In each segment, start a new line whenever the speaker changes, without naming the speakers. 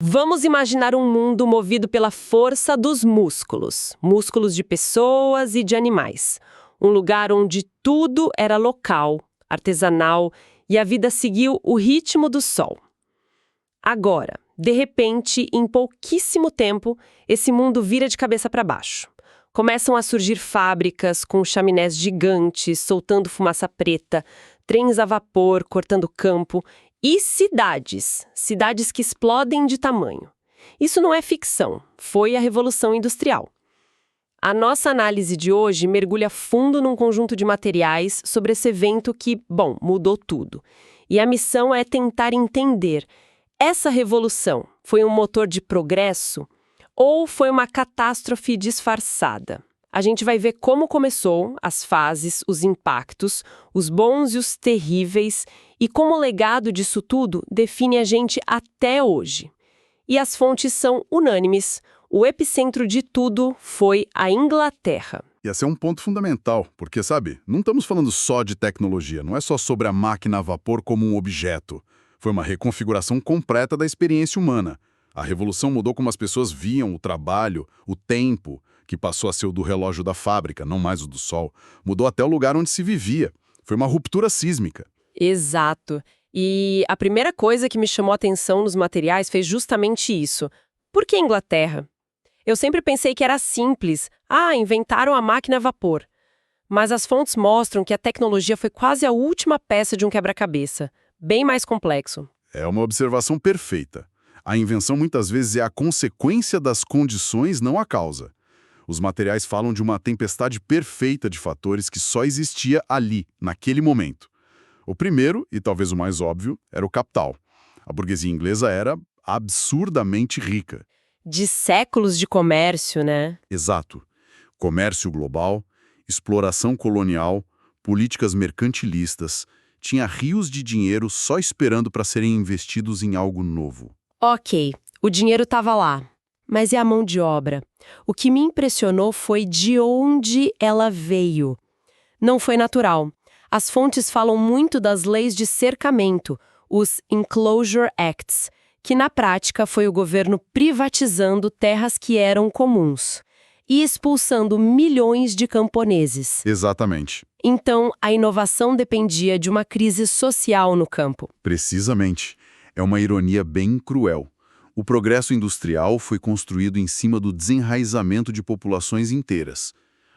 Vamos imaginar um mundo movido pela força dos músculos. Músculos de pessoas e de animais. Um lugar onde tudo era local, artesanal e a vida seguiu o ritmo do sol. Agora, de repente, em pouquíssimo tempo, esse mundo vira de cabeça para baixo. Começam a surgir fábricas com chaminés gigantes, soltando fumaça preta, trens a vapor cortando campo e cidades que explodem de tamanho. Isso não é ficção, foi a Revolução Industrial. A nossa análise de hoje mergulha fundo num conjunto de materiais sobre esse evento que, mudou tudo. E a missão é tentar entender: essa revolução foi um motor de progresso ou foi uma catástrofe disfarçada? A gente vai ver como começou, as fases, os impactos, os bons e os terríveis, e como o legado disso tudo define a gente até hoje. E as fontes são unânimes. O epicentro de tudo foi a Inglaterra.
E esse é um ponto fundamental, porque, sabe, não estamos falando só de tecnologia, não é só sobre a máquina a vapor como um objeto. Foi uma reconfiguração completa da experiência humana. A revolução mudou como as pessoas viam o trabalho, o tempo, que passou a ser o do relógio da fábrica, não mais o do sol. Mudou até o lugar onde se vivia. Foi uma ruptura sísmica.
Exato. E a primeira coisa que me chamou a atenção nos materiais fez justamente isso. Por que Inglaterra? Eu sempre pensei que era simples. Inventaram a máquina a vapor. Mas as fontes mostram que a tecnologia foi quase a última peça de um quebra-cabeça. Bem mais complexo.
É uma observação perfeita. A invenção muitas vezes é a consequência das condições, não a causa. Os materiais falam de uma tempestade perfeita de fatores que só existia ali, naquele momento. O primeiro, e talvez o mais óbvio, era o capital. A burguesia inglesa era absurdamente rica.
De séculos de comércio, né?
Exato. Comércio global, exploração colonial, políticas mercantilistas. Tinha rios de dinheiro só esperando para serem investidos em algo novo.
Ok, o dinheiro estava lá. Mas e a mão de obra? O que me impressionou foi de onde ela veio. Não foi natural. As fontes falam muito das leis de cercamento, os Enclosure Acts, que na prática foi o governo privatizando terras que eram comuns e expulsando milhões de camponeses.
Exatamente.
Então, a inovação dependia de uma crise social no campo.
Precisamente. É uma ironia bem cruel. O progresso industrial foi construído em cima do desenraizamento de populações inteiras.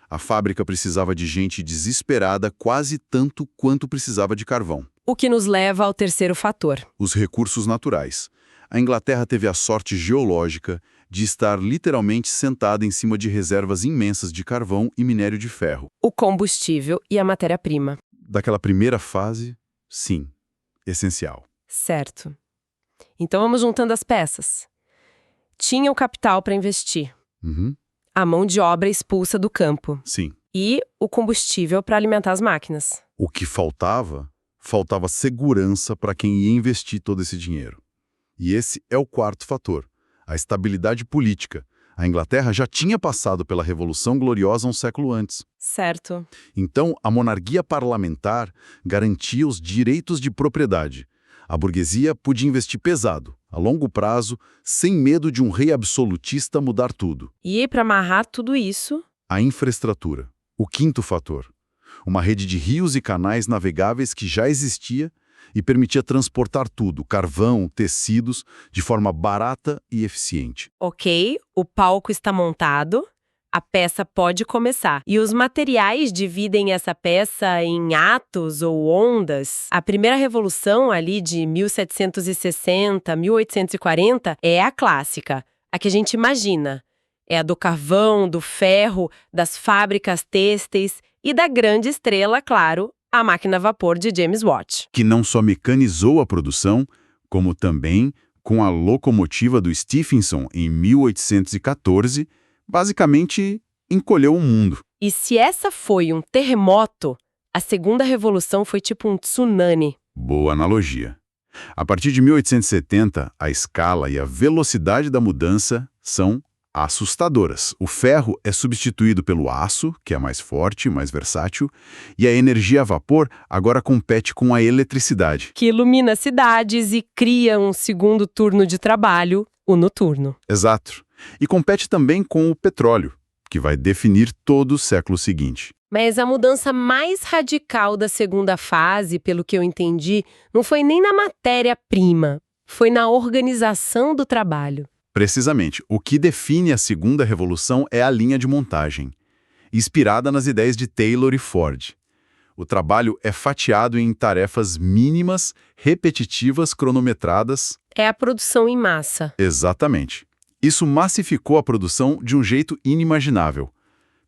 A fábrica precisava de gente desesperada quase tanto quanto precisava de carvão.
O que nos leva ao terceiro fator.
Os recursos naturais. A Inglaterra teve a sorte geológica de estar literalmente sentada em cima de reservas imensas de carvão e minério de ferro.
O combustível e a matéria-prima.
Daquela primeira fase, sim, essencial.
Certo. Então vamos juntando as peças. Tinha o capital para investir. A mão de obra expulsa do campo.
Sim.
E o combustível para alimentar as máquinas.
O que faltava? Faltava segurança para quem ia investir todo esse dinheiro. E esse é o quarto fator, a estabilidade política. A Inglaterra já tinha passado pela Revolução Gloriosa um século antes.
Certo.
Então, a monarquia parlamentar garantia os direitos de propriedade. A burguesia podia investir pesado, a longo prazo, sem medo de um rei absolutista mudar tudo.
E para amarrar tudo isso...
A infraestrutura, o quinto fator. Uma rede de rios e canais navegáveis que já existia e permitia transportar tudo, carvão, tecidos, de forma barata e eficiente.
Ok, o palco está montado, a peça pode começar. E os materiais dividem essa peça em atos ou ondas. A primeira revolução ali de 1760, 1840 é a clássica, a que a gente imagina. É a do carvão, do ferro, das fábricas têxteis e da grande estrela, claro, a máquina a vapor de James Watt.
Que não só mecanizou a produção, como também, com a locomotiva do Stephenson em 1814, basicamente encolheu o mundo.
E se essa foi um terremoto, a segunda revolução foi tipo um tsunami.
Boa analogia. A partir de 1870, a escala e a velocidade da mudança são assustadoras. O ferro é substituído pelo aço, que é mais forte, mais versátil, e a energia a vapor agora compete com a eletricidade.
Que ilumina cidades e cria um segundo turno de trabalho, o noturno.
Exato. E compete também com o petróleo, que vai definir todo o século seguinte.
Mas a mudança mais radical da segunda fase, pelo que eu entendi, não foi nem na matéria-prima, foi na organização do trabalho.
Precisamente, o que define a segunda revolução é a linha de montagem, inspirada nas ideias de Taylor e Ford. O trabalho é fatiado em tarefas mínimas, repetitivas, cronometradas.
É a produção em massa.
Exatamente. Isso massificou a produção de um jeito inimaginável.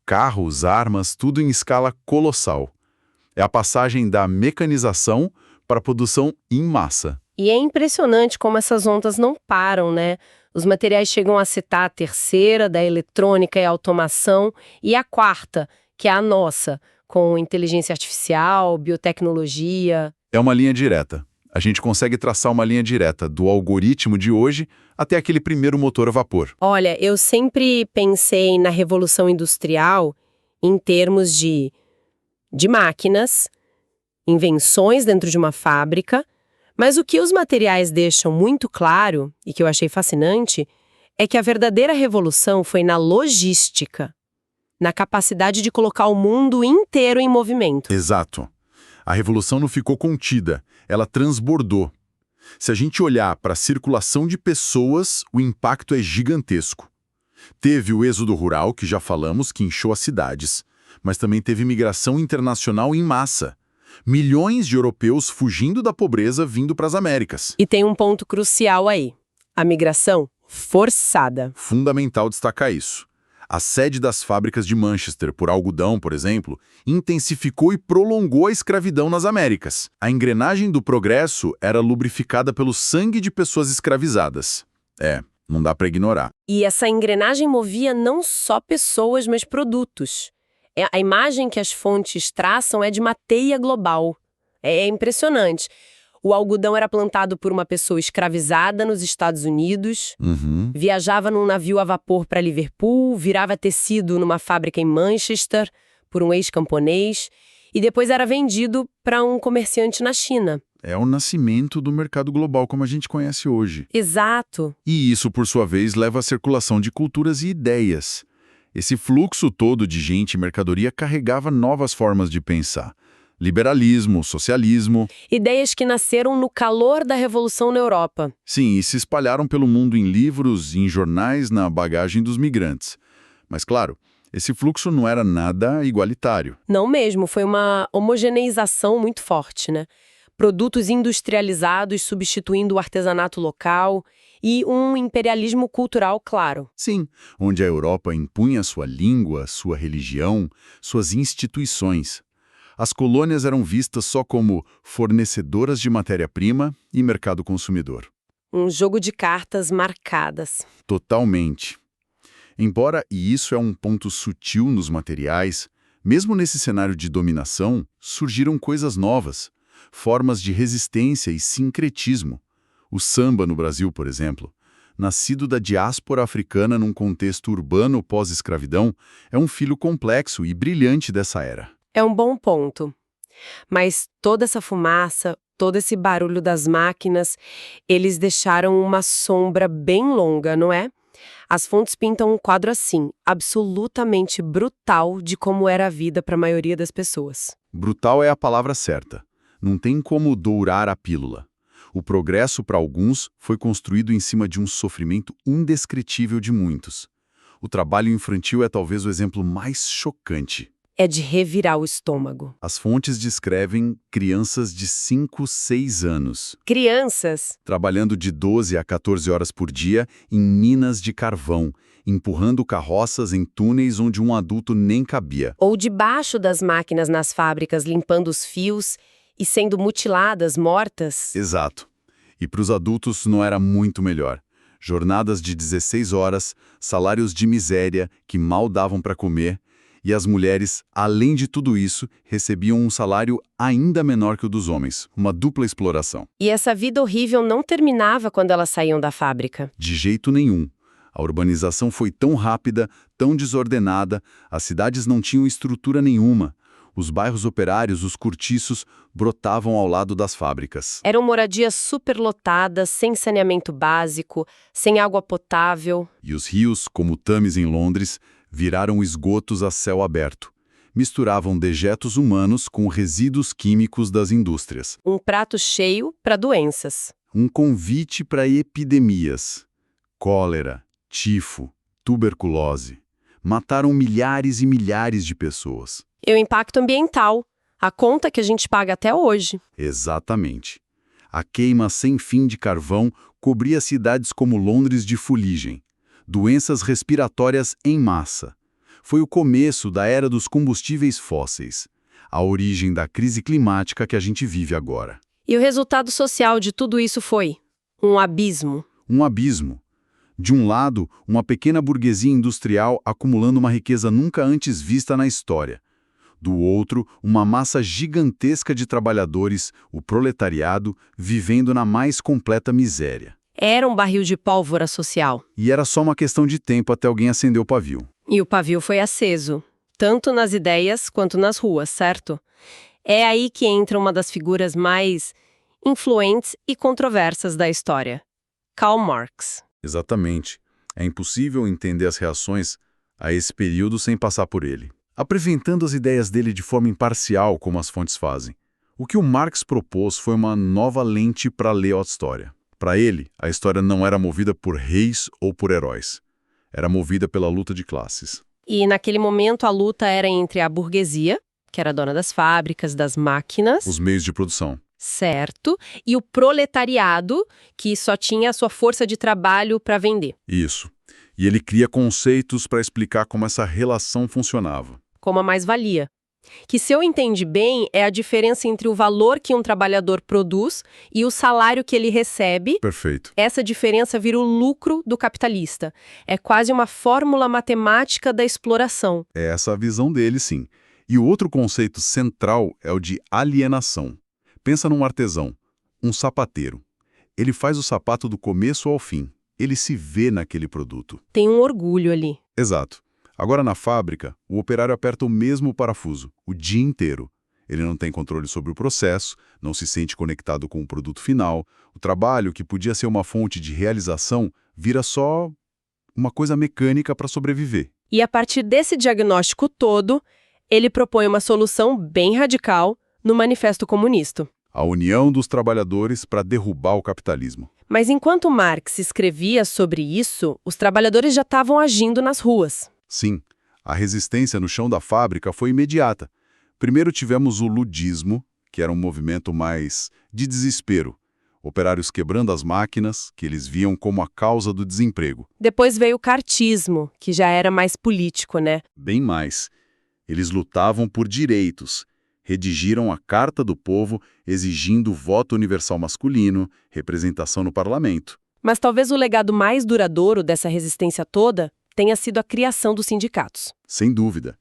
Carros, armas, tudo em escala colossal. É a passagem da mecanização para a produção em massa.
E é impressionante como essas ondas não param, né? Os materiais chegam a citar a terceira, da eletrônica e automação, e a quarta, que é a nossa, com inteligência artificial, biotecnologia.
É uma linha direta. A gente consegue traçar uma linha direta do algoritmo de hoje até aquele primeiro motor a vapor.
Olha, eu sempre pensei na Revolução Industrial em termos de máquinas, invenções dentro de uma fábrica, mas o que os materiais deixam muito claro, e que eu achei fascinante, é que a verdadeira revolução foi na logística, na capacidade de colocar o mundo inteiro em movimento.
Exato. A revolução não ficou contida, ela transbordou. Se a gente olhar para a circulação de pessoas, o impacto é gigantesco. Teve o êxodo rural, que já falamos, que inchou as cidades, mas também teve migração internacional em massa. Milhões de europeus fugindo da pobreza vindo para as Américas.
E tem um ponto crucial aí, a migração forçada.
Fundamental destacar isso. A sede das fábricas de Manchester por algodão, por exemplo, intensificou e prolongou a escravidão nas Américas. A engrenagem do progresso era lubrificada pelo sangue de pessoas escravizadas. Não dá para ignorar.
E essa engrenagem movia não só pessoas, mas produtos. A imagem que as fontes traçam é de uma teia global. É impressionante. O algodão era plantado por uma pessoa escravizada nos Estados Unidos, viajava num navio a vapor para Liverpool, virava tecido numa fábrica em Manchester por um ex-camponês e depois era vendido para um comerciante na China.
É o nascimento do mercado global como a gente conhece hoje.
Exato.
E isso, por sua vez, leva à circulação de culturas e ideias. Esse fluxo todo de gente e mercadoria carregava novas formas de pensar. Liberalismo, socialismo.
Ideias que nasceram no calor da Revolução na Europa.
Sim, e se espalharam pelo mundo em livros, em jornais, na bagagem dos migrantes. Mas, claro, esse fluxo não era nada igualitário.
Não mesmo, foi uma homogeneização muito forte, né? Produtos industrializados substituindo o artesanato local e um imperialismo cultural claro.
Sim, onde a Europa impunha sua língua, sua religião, suas instituições. As colônias eram vistas só como fornecedoras de matéria-prima e mercado consumidor.
Um jogo de cartas marcadas.
Totalmente. Embora, e isso é um ponto sutil nos materiais, mesmo nesse cenário de dominação, surgiram coisas novas, formas de resistência e sincretismo. O samba no Brasil, por exemplo, nascido da diáspora africana num contexto urbano pós-escravidão, é um filho complexo e brilhante dessa era.
É um bom ponto. Mas toda essa fumaça, todo esse barulho das máquinas, eles deixaram uma sombra bem longa, não é? As fontes pintam um quadro assim, absolutamente brutal de como era a vida para a maioria das pessoas.
Brutal é a palavra certa. Não tem como dourar a pílula. O progresso, para alguns, foi construído em cima de um sofrimento indescritível de muitos. O trabalho infantil é talvez o exemplo mais chocante.
É de revirar o estômago.
As fontes descrevem crianças de 5, 6 anos.
Crianças?
Trabalhando de 12 a 14 horas por dia em minas de carvão, empurrando carroças em túneis onde um adulto nem cabia.
Ou debaixo das máquinas nas fábricas, limpando os fios e sendo mutiladas, mortas.
Exato. E para os adultos não era muito melhor. Jornadas de 16 horas, salários de miséria que mal davam para comer. E as mulheres, além de tudo isso, recebiam um salário ainda menor que o dos homens, uma dupla exploração.
E essa vida horrível não terminava quando elas saíam da fábrica.
De jeito nenhum. A urbanização foi tão rápida, tão desordenada, as cidades não tinham estrutura nenhuma. Os bairros operários, os cortiços, brotavam ao lado das fábricas.
Eram moradias superlotadas, sem saneamento básico, sem água potável.
E os rios, como o Thames em Londres, viraram esgotos a céu aberto. Misturavam dejetos humanos com resíduos químicos das indústrias.
Um prato cheio para doenças.
Um convite para epidemias. Cólera, tifo, tuberculose. Mataram milhares e milhares de pessoas.
E o impacto ambiental, a conta que a gente paga até hoje.
Exatamente. A queima sem fim de carvão cobria cidades como Londres de fuligem. Doenças respiratórias em massa. Foi o começo da era dos combustíveis fósseis, a origem da crise climática que a gente vive agora.
E o resultado social de tudo isso foi um abismo.
Um abismo. De um lado, uma pequena burguesia industrial acumulando uma riqueza nunca antes vista na história. Do outro, uma massa gigantesca de trabalhadores, o proletariado, vivendo na mais completa miséria.
Era um barril de pólvora social.
E era só uma questão de tempo até alguém acender o pavio.
E o pavio foi aceso, tanto nas ideias quanto nas ruas, certo? É aí que entra uma das figuras mais influentes e controversas da história, Karl Marx.
Exatamente. É impossível entender as reações a esse período sem passar por ele, apresentando as ideias dele de forma imparcial, como as fontes fazem. O que o Marx propôs foi uma nova lente para ler a história. Para ele, a história não era movida por reis ou por heróis. Era movida pela luta de classes.
E naquele momento a luta era entre a burguesia, que era dona das fábricas, das máquinas,
Os meios de produção.
certo, e o proletariado, que só tinha a sua força de trabalho para vender,
Isso. E ele cria conceitos para explicar como essa relação funcionava.
como a mais-valia. Que, se eu entendi bem, é a diferença entre o valor que um trabalhador produz e o salário que ele recebe.
Perfeito.
Essa diferença vira o lucro do capitalista. É quase uma fórmula matemática da exploração.
É essa a visão dele, sim. E o outro conceito central é o de alienação. Pensa num artesão, um sapateiro. Ele faz o sapato do começo ao fim. Ele se vê naquele produto.
Tem um orgulho ali.
Exato. Agora, na fábrica, o operário aperta o mesmo parafuso, o dia inteiro. Ele não tem controle sobre o processo, não se sente conectado com o produto final. O trabalho, que podia ser uma fonte de realização, vira só uma coisa mecânica para sobreviver.
E a partir desse diagnóstico todo, ele propõe uma solução bem radical no Manifesto Comunista.
A união dos trabalhadores para derrubar o capitalismo.
Mas enquanto Marx escrevia sobre isso, os trabalhadores já estavam agindo nas ruas.
Sim, a resistência no chão da fábrica foi imediata. Primeiro tivemos o ludismo, que era um movimento mais de desespero. Operários quebrando as máquinas, que eles viam como a causa do desemprego.
Depois veio o cartismo, que já era mais político, né?
Bem mais. Eles lutavam por direitos. Redigiram a Carta do Povo exigindo voto universal masculino, representação no parlamento.
Mas talvez o legado mais duradouro dessa resistência toda tenha sido a criação dos sindicatos.
Sem dúvida.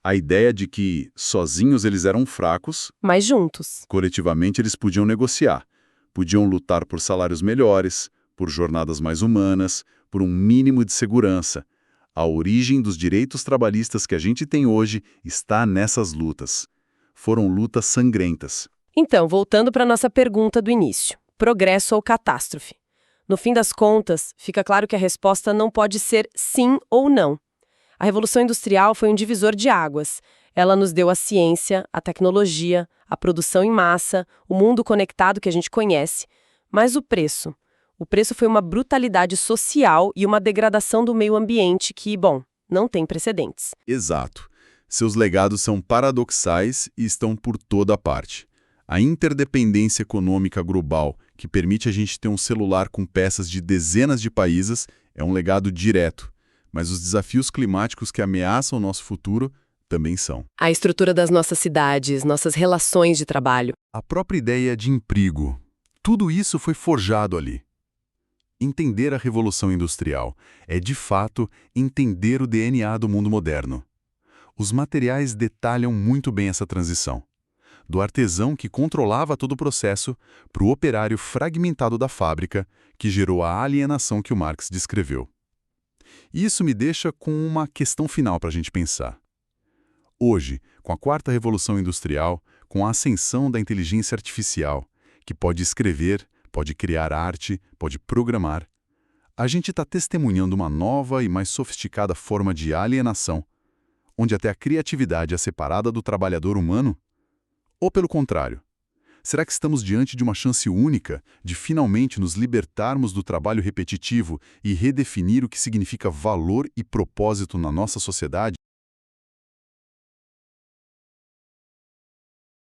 A ideia de que sozinhos eles eram fracos,
Mas juntos.
coletivamente eles podiam negociar. Podiam lutar por salários melhores, por jornadas mais humanas, por um mínimo de segurança. A origem dos direitos trabalhistas que a gente tem hoje está nessas lutas. Foram lutas sangrentas.
Então, voltando para nossa pergunta do início: progresso ou catástrofe? No fim das contas, fica claro que a resposta não pode ser sim ou não. A Revolução Industrial foi um divisor de águas. Ela nos deu a ciência, a tecnologia, a produção em massa, o mundo conectado que a gente conhece. Mas o preço? O preço foi uma brutalidade social e uma degradação do meio ambiente que, bom, não tem precedentes.
Exato. Seus legados são paradoxais e estão por toda parte. A interdependência econômica global, que permite a gente ter um celular com peças de dezenas de países, é um legado direto. Mas os desafios climáticos que ameaçam o nosso futuro também são.
A estrutura das nossas cidades, nossas relações de trabalho.
A própria ideia de emprego. Tudo isso foi forjado ali. Entender a Revolução Industrial é, de fato, entender o DNA do mundo moderno. Os materiais detalham muito bem essa transição. Do artesão que controlava todo o processo para o operário fragmentado da fábrica, que gerou a alienação que o Marx descreveu. E isso me deixa com uma questão final para a gente pensar. Hoje, com a quarta revolução industrial, com a ascensão da inteligência artificial, que pode escrever, pode criar arte, pode programar, a gente está testemunhando uma nova e mais sofisticada forma de alienação, onde até a criatividade é separada do trabalhador humano? Ou pelo contrário? Será que estamos diante de uma chance única de finalmente nos libertarmos do trabalho repetitivo e redefinir o que significa valor e propósito na nossa sociedade?